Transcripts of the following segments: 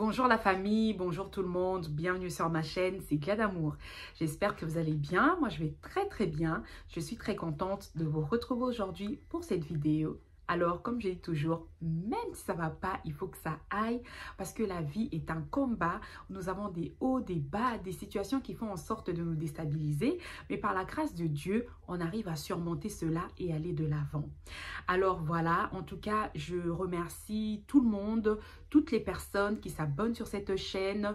Bonjour la famille, bonjour tout le monde, bienvenue sur ma chaîne, c'est Claire d'Amour. J'espère que vous allez bien, moi je vais très bien. Je suis très contente de vous retrouver aujourd'hui pour cette vidéo. Alors comme je dis toujours, même si ça ne va pas, il faut que ça aille parce que la vie est un combat. Nous avons des hauts, des bas, des situations qui font en sorte de nous déstabiliser. Mais par la grâce de Dieu, on arrive à surmonter cela et aller de l'avant. Alors voilà, en tout cas, je remercie tout le monde, toutes les personnes qui s'abonnent sur cette chaîne.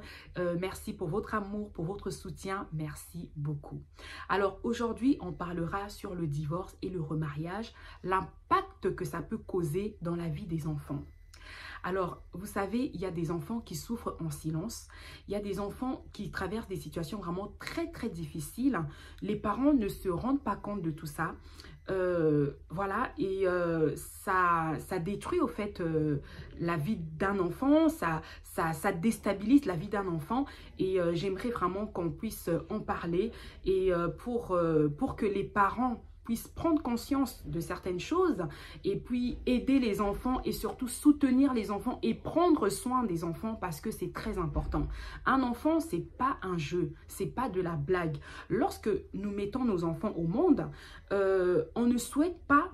Merci pour votre amour, pour votre soutien. Merci beaucoup. Alors aujourd'hui, on parlera sur le divorce et le remariage, l'impact que ça peut causer dans la vie des enfants. Alors, vous savez, il y a des enfants qui souffrent en silence. Il y a des enfants qui traversent des situations vraiment très difficiles. Les parents ne se rendent pas compte de tout ça. Voilà, et ça détruit au fait la vie d'un enfant, ça déstabilise la vie d'un enfant et j'aimerais vraiment qu'on puisse en parler et pour que les parents puissent prendre conscience de certaines choses et puis aider les enfants et surtout soutenir les enfants et prendre soin des enfants parce que c'est très important. Un enfant, c'est pas un jeu, c'est pas de la blague. Lorsque nous mettons nos enfants au monde, on ne souhaite pas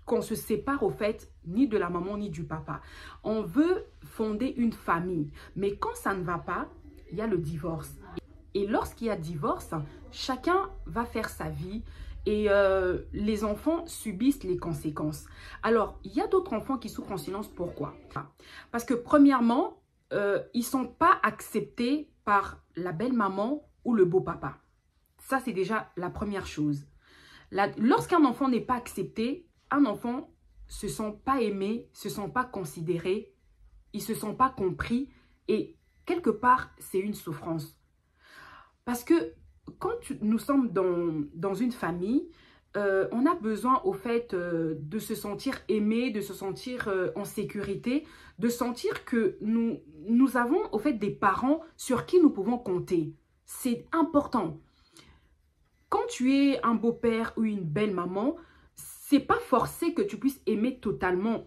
qu'on se sépare au fait ni de la maman ni du papa. On veut fonder une famille, mais quand ça ne va pas, il y a le divorce. Et lorsqu'il y a divorce, chacun va faire sa vie et les enfants subissent les conséquences. Alors, il y a d'autres enfants qui souffrent en silence. Pourquoi? Parce que premièrement, ils ne sont pas acceptés par la belle-maman ou le beau-papa. Ça, c'est déjà la première chose. Lorsqu'un enfant n'est pas accepté, un enfant ne se sent pas aimé, ne se sent pas considéré, il ne se sent pas compris et quelque part, c'est une souffrance. Parce que quand nous sommes dans une famille, on a besoin au fait de se sentir aimé, de se sentir en sécurité, de sentir que nous avons au fait des parents sur qui nous pouvons compter. C'est important. Quand tu es un beau-père ou une belle-maman, c'est pas forcé que tu puisses aimer totalement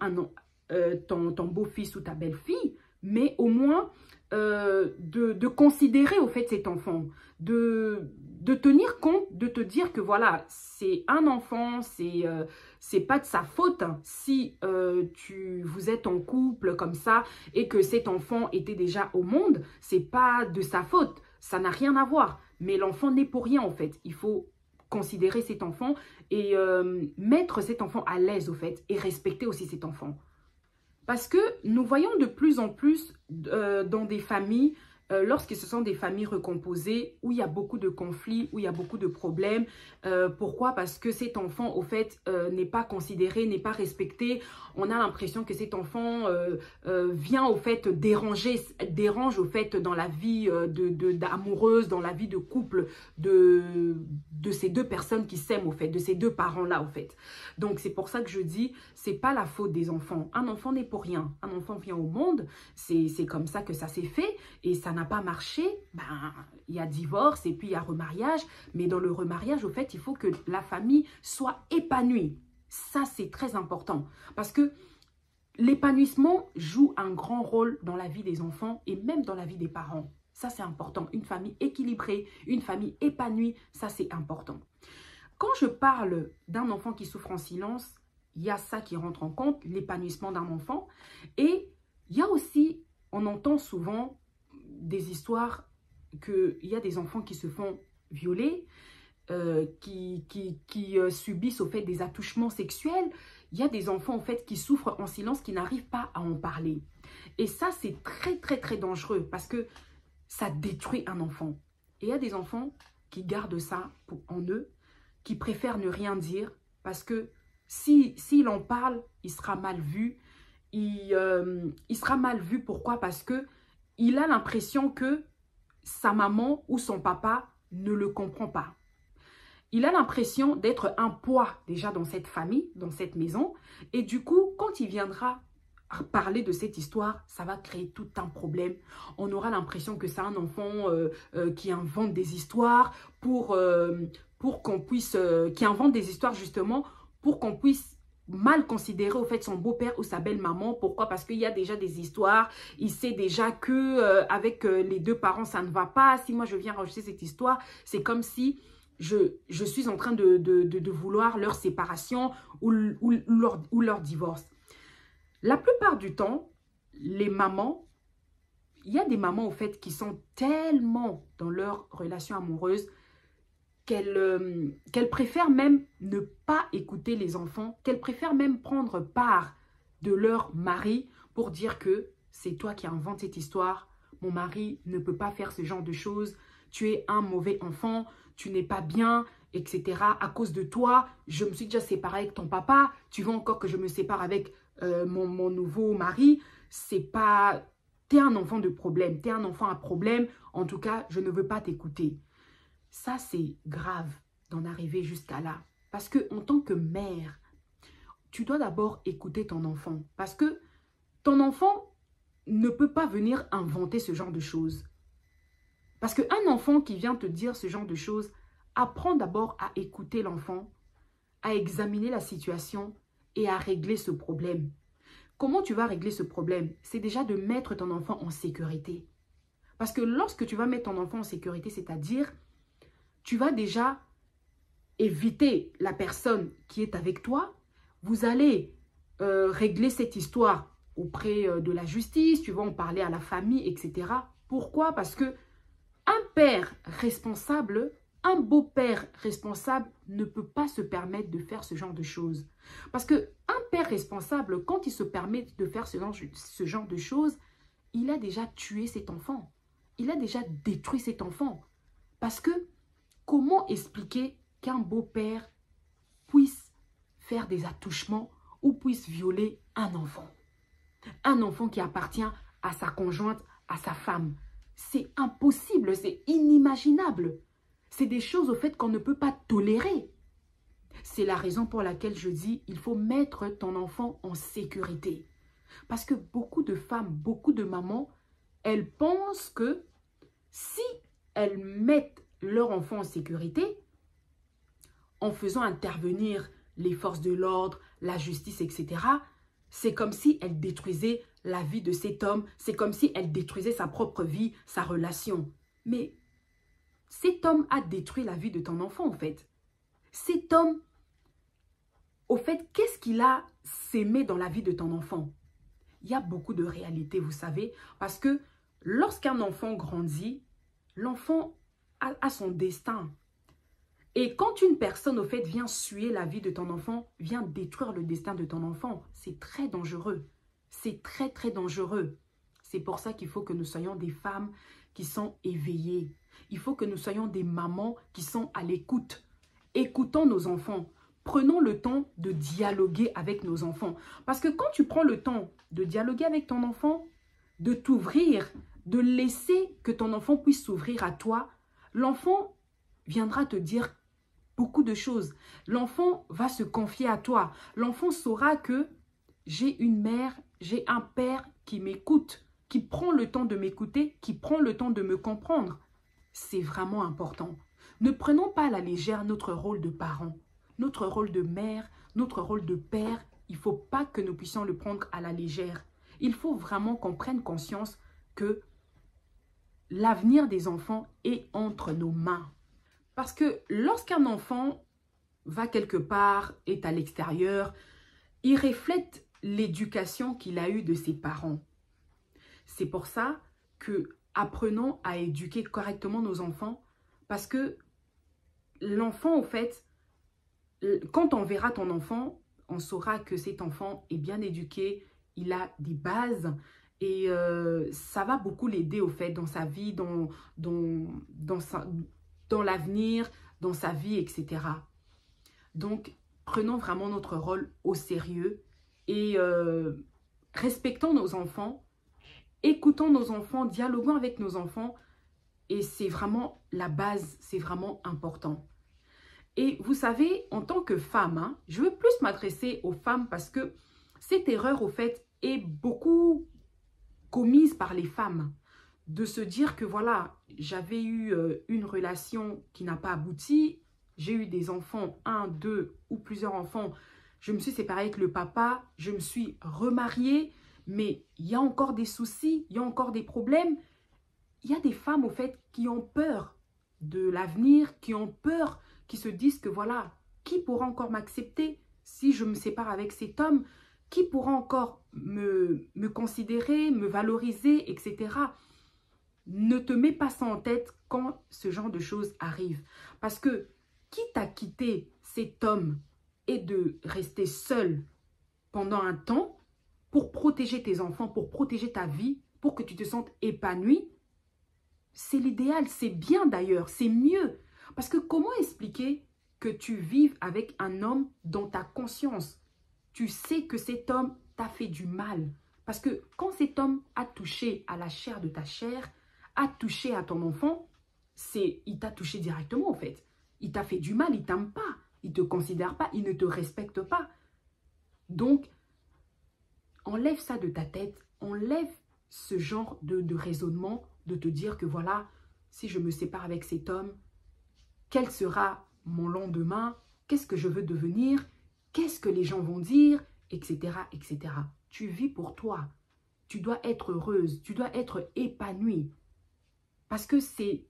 ton beau-fils ou ta belle-fille, mais au moins de considérer au fait cet enfant, de tenir compte, de te dire que voilà, c'est un enfant, c'est pas de sa faute si vous êtes en couple comme ça et que cet enfant était déjà au monde, c'est pas de sa faute, ça n'a rien à voir, mais l'enfant n'est pour rien en fait, il faut considérer cet enfant et mettre cet enfant à l'aise au fait et respecter aussi cet enfant. Parce que nous voyons de plus en plus dans des familles, lorsque ce sont des familles recomposées, où il y a beaucoup de conflits, où il y a beaucoup de problèmes. Pourquoi? Parce que cet enfant, au fait, n'est pas considéré, n'est pas respecté. On a l'impression que cet enfant vient, au fait, dérange, au fait, dans la vie d'amoureuse, dans la vie de couple de ces deux personnes qui s'aiment, au fait, de ces deux parents-là, au fait. Donc, c'est pour ça que je dis, c'est pas la faute des enfants. Un enfant n'est pour rien. Un enfant vient au monde, c'est comme ça que ça s'est fait et ça n'a pas marché. Ben, il y a divorce et puis il y a remariage. Mais dans le remariage, au fait, il faut que la famille soit épanouie. Ça, c'est très important parce que l'épanouissement joue un grand rôle dans la vie des enfants et même dans la vie des parents. Ça, c'est important. Une famille équilibrée, une famille épanouie, ça, c'est important. Quand je parle d'un enfant qui souffre en silence, il y a ça qui rentre en compte, l'épanouissement d'un enfant. Et il y a aussi, on entend souvent des histoires qu'il y a des enfants qui se font violer, qui subissent au fait des attouchements sexuels. Il y a des enfants au fait qui souffrent en silence, qui n'arrivent pas à en parler. Et ça, c'est très dangereux parce que ça détruit un enfant. Et il y a des enfants qui gardent ça en eux, qui préfèrent ne rien dire parce que s'il en parle, il sera mal vu. Il sera mal vu, pourquoi? Parce que il a l'impression que sa maman ou son papa ne le comprend pas. Il a l'impression d'être un poids déjà dans cette famille, dans cette maison. Et du coup, quand il viendra parler de cette histoire, ça va créer tout un problème. On aura l'impression que c'est un enfant qui invente des histoires pour qu'on puisse... qui invente des histoires justement pour qu'on puisse mal considérer au fait son beau-père ou sa belle-maman. Pourquoi? Parce qu'il y a déjà des histoires. Il sait déjà que avec les deux parents, ça ne va pas. Si moi, je viens rajouter cette histoire, c'est comme si je suis en train de vouloir leur séparation ou leur divorce. La plupart du temps, les mamans, il y a des mamans au fait qui sont tellement dans leur relation amoureuse qu'elles préfèrent même ne pas écouter les enfants, qu'elles préfèrent même prendre part de leur mari pour dire que c'est toi qui inventes cette histoire, mon mari ne peut pas faire ce genre de choses, tu es un mauvais enfant, tu n'es pas bien, etc. À cause de toi, je me suis déjà séparée avec ton papa, tu veux encore que je me sépare avec mon nouveau mari, c'est pas... T'es un enfant de problème, t'es un enfant à problème, en tout cas, je ne veux pas t'écouter. Ça, c'est grave d'en arriver jusqu'à là. Parce que en tant que mère, tu dois d'abord écouter ton enfant. Parce que ton enfant ne peut pas venir inventer ce genre de choses. Parce qu'un enfant qui vient te dire ce genre de choses, apprends d'abord à écouter l'enfant, à examiner la situation et à régler ce problème. Comment tu vas régler ce problème? C'est déjà de mettre ton enfant en sécurité. Parce que lorsque tu vas mettre ton enfant en sécurité, c'est-à-dire, tu vas déjà éviter la personne qui est avec toi. Vous allez régler cette histoire auprès de la justice, tu vas en parler à la famille, etc. Pourquoi? Parce que un père responsable, un beau-père responsable ne peut pas se permettre de faire ce genre de choses. Parce qu'un père responsable, quand il se permet de faire ce genre de choses, il a déjà tué cet enfant. Il a déjà détruit cet enfant. Parce que comment expliquer qu'un beau-père puisse faire des attouchements ou puisse violer un enfant? Un enfant qui appartient à sa conjointe, à sa femme. C'est impossible, c'est inimaginable. C'est des choses au fait qu'on ne peut pas tolérer. C'est la raison pour laquelle je dis il faut mettre ton enfant en sécurité. Parce que beaucoup de femmes, beaucoup de mamans, elles pensent que si elles mettent leur enfant en sécurité, en faisant intervenir les forces de l'ordre, la justice, etc., c'est comme si elle détruisait la vie de cet homme, c'est comme si elle détruisait sa propre vie, sa relation. Mais cet homme a détruit la vie de ton enfant, en fait. Cet homme, au fait, qu'est-ce qu'il a sémé dans la vie de ton enfant? Il y a beaucoup de réalités, vous savez, parce que lorsqu'un enfant grandit, l'enfant a son destin. Et quand une personne, au fait, vient suer la vie de ton enfant, vient détruire le destin de ton enfant, c'est très dangereux. C'est très, très dangereux. C'est pour ça qu'il faut que nous soyons des femmes qui sont éveillées. Il faut que nous soyons des mamans qui sont à l'écoute. Écoutons nos enfants. Prenons le temps de dialoguer avec nos enfants. Parce que quand tu prends le temps de dialoguer avec ton enfant, de t'ouvrir, de laisser que ton enfant puisse s'ouvrir à toi, l'enfant viendra te dire beaucoup de choses. L'enfant va se confier à toi. L'enfant saura que j'ai une mère, j'ai un père qui m'écoute, qui prend le temps de m'écouter, qui prend le temps de me comprendre. C'est vraiment important. Ne prenons pas à la légère notre rôle de parent, notre rôle de mère, notre rôle de père. Il ne faut pas que nous puissions le prendre à la légère. Il faut vraiment qu'on prenne conscience que l'avenir des enfants est entre nos mains. Parce que lorsqu'un enfant va quelque part, est à l'extérieur, il reflète l'éducation qu'il a eue de ses parents. C'est pour ça que apprenons à éduquer correctement nos enfants, parce que l'enfant, au fait, quand on verra ton enfant, on saura que cet enfant est bien éduqué, il a des bases et ça va beaucoup l'aider, au fait, dans sa vie, dans l'avenir, dans sa vie, etc. Donc, prenons vraiment notre rôle au sérieux et respectons nos enfants, écoutons nos enfants, dialoguons avec nos enfants et c'est vraiment la base, c'est vraiment important. Et vous savez, en tant que femme, je veux plus m'adresser aux femmes parce que cette erreur, au fait, est beaucoup commise par les femmes. De se dire que voilà, j'avais eu une relation qui n'a pas abouti, j'ai eu des enfants, un, deux ou plusieurs enfants, je me suis séparée avec le papa, je me suis remariée, mais il y a encore des soucis, il y a encore des problèmes. Il y a des femmes, au fait, qui ont peur de l'avenir, qui ont peur, qui se disent que voilà, qui pourra encore m'accepter si je me sépare avec cet homme? Qui pourra encore me considérer, me valoriser, etc. Ne te mets pas ça en tête quand ce genre de choses arrive. Parce que quitte à quitter cet homme et de rester seul pendant un temps pour protéger tes enfants, pour protéger ta vie, pour que tu te sentes épanoui, c'est l'idéal, c'est bien d'ailleurs, c'est mieux. Parce que comment expliquer que tu vives avec un homme dans ta conscience? Tu sais que cet homme t'a fait du mal. Parce que quand cet homme a touché à la chair de ta chair, a touché à ton enfant, il t'a touché directement en fait. Il t'a fait du mal, il t'aime pas, il ne te considère pas, il ne te respecte pas. Donc, enlève ça de ta tête, enlève ce genre de raisonnement, de te dire que voilà, si je me sépare avec cet homme, quel sera mon lendemain? Qu'est-ce que je veux devenir? Qu'est-ce que les gens vont dire? Etc., etc. Tu vis pour toi. Tu dois être heureuse, tu dois être épanouie. Parce que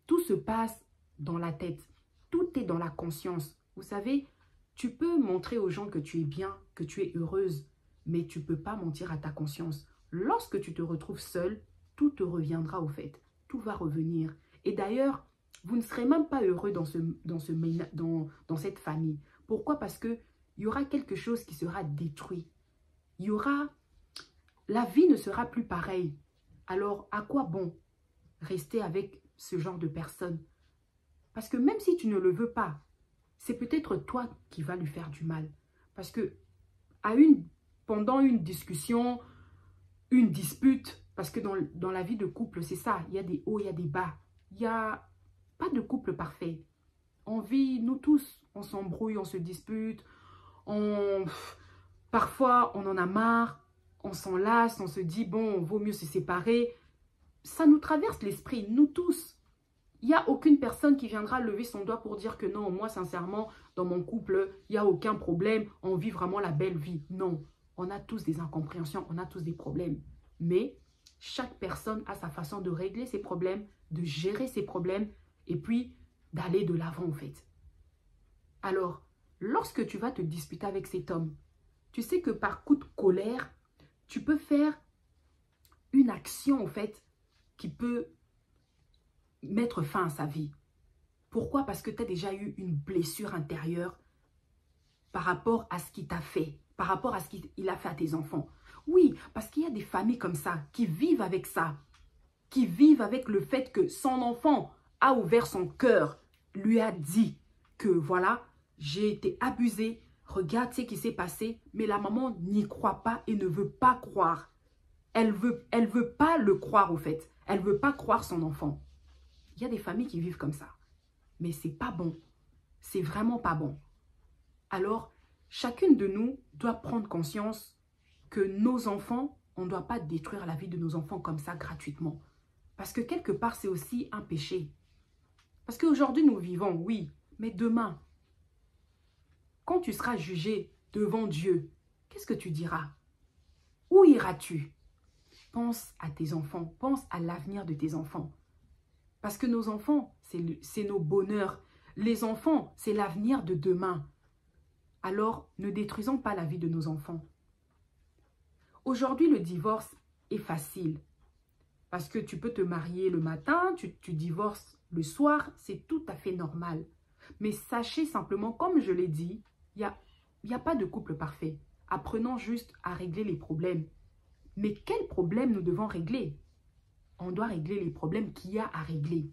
tout se passe dans la tête. Tout est dans la conscience. Vous savez, tu peux montrer aux gens que tu es bien, que tu es heureuse, mais tu ne peux pas mentir à ta conscience. Lorsque tu te retrouves seule, tout te reviendra au fait. Tout va revenir. Et d'ailleurs, vous ne serez même pas heureux dans cette famille. Pourquoi? Parce qu'il y aura quelque chose qui sera détruit. La vie ne sera plus pareille. Alors, à quoi bon rester avec ce genre de personne? Parce que même si tu ne le veux pas, c'est peut-être toi qui vas lui faire du mal. Parce que pendant une discussion, une dispute, parce que dans la vie de couple, c'est ça, il y a des hauts, il y a des bas. Il n'y a pas de couple parfait. On vit, nous tous, on s'embrouille, on se dispute, parfois on en a marre, on s'en lasse, on se dit, bon, vaut mieux se séparer. Ça nous traverse l'esprit, nous tous. Il n'y a aucune personne qui viendra lever son doigt pour dire que non, moi, sincèrement, dans mon couple, il n'y a aucun problème, on vit vraiment la belle vie. Non, on a tous des incompréhensions, on a tous des problèmes. Mais chaque personne a sa façon de régler ses problèmes, de gérer ses problèmes et puis d'aller de l'avant, en fait. Alors, lorsque tu vas te disputer avec cet homme, tu sais que par coup de colère, tu peux faire une action, en fait, qui peut mettre fin à sa vie. Pourquoi? Parce que tu as déjà eu une blessure intérieure par rapport à ce qu'il t'a fait, par rapport à ce qu'il a fait à tes enfants. Oui, parce qu'il y a des familles comme ça, qui vivent avec ça, qui vivent avec le fait que son enfant a ouvert son cœur, lui a dit que voilà, j'ai été abusée, regarde ce qui s'est passé, mais la maman n'y croit pas et ne veut pas croire. Elle veut pas le croire au fait. Elle veut pas croire son enfant. Il y a des familles qui vivent comme ça. Mais c'est pas bon. C'est vraiment pas bon. Alors, chacune de nous doit prendre conscience que nos enfants, on ne doit pas détruire la vie de nos enfants comme ça gratuitement. Parce que quelque part, c'est aussi un péché. Parce qu'aujourd'hui, nous vivons, oui, mais demain, quand tu seras jugé devant Dieu, qu'est-ce que tu diras? Où iras-tu? Pense à tes enfants, pense à l'avenir de tes enfants. Parce que nos enfants, c'est nos bonheurs. Les enfants, c'est l'avenir de demain. Alors, ne détruisons pas la vie de nos enfants. Aujourd'hui, le divorce est facile. Parce que tu peux te marier le matin, tu divorces le soir, c'est tout à fait normal. Mais sachez simplement, comme je l'ai dit, il n'y a pas de couple parfait. Apprenons juste à régler les problèmes. Mais quels problèmes nous devons régler? On doit régler les problèmes qu'il y a à régler.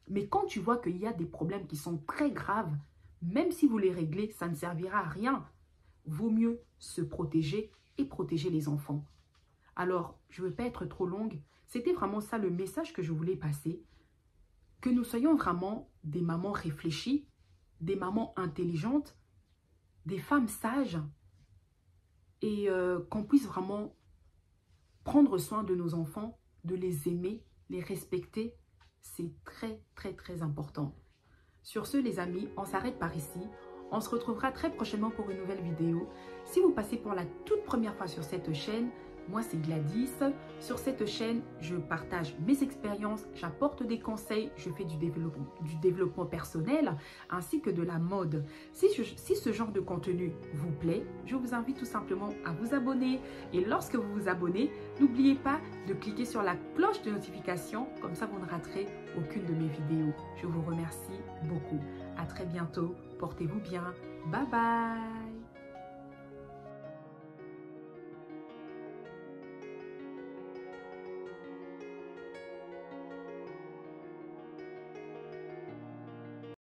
Mais quand tu vois qu'il y a des problèmes qui sont très graves, même si vous les réglez, ça ne servira à rien. Vaut mieux se protéger et protéger les enfants. Alors, je ne veux pas être trop longue. C'était vraiment ça le message que je voulais passer. Que nous soyons vraiment des mamans réfléchies, des mamans intelligentes, des femmes sages et qu'on puisse vraiment prendre soin de nos enfants, de les aimer, les respecter. C'est très, très, très important. Sur ce, les amis, on s'arrête par ici. On se retrouvera très prochainement pour une nouvelle vidéo. Si vous passez pour la toute première fois sur cette chaîne, moi c'est Gladys. Sur cette chaîne, je partage mes expériences, j'apporte des conseils, je fais du développement personnel ainsi que de la mode. Si ce genre de contenu vous plaît, je vous invite tout simplement à vous abonner. Et lorsque vous vous abonnez, n'oubliez pas de cliquer sur la cloche de notification, comme ça vous ne raterez aucune de mes vidéos. Je vous remercie beaucoup. À très bientôt, portez-vous bien. Bye bye.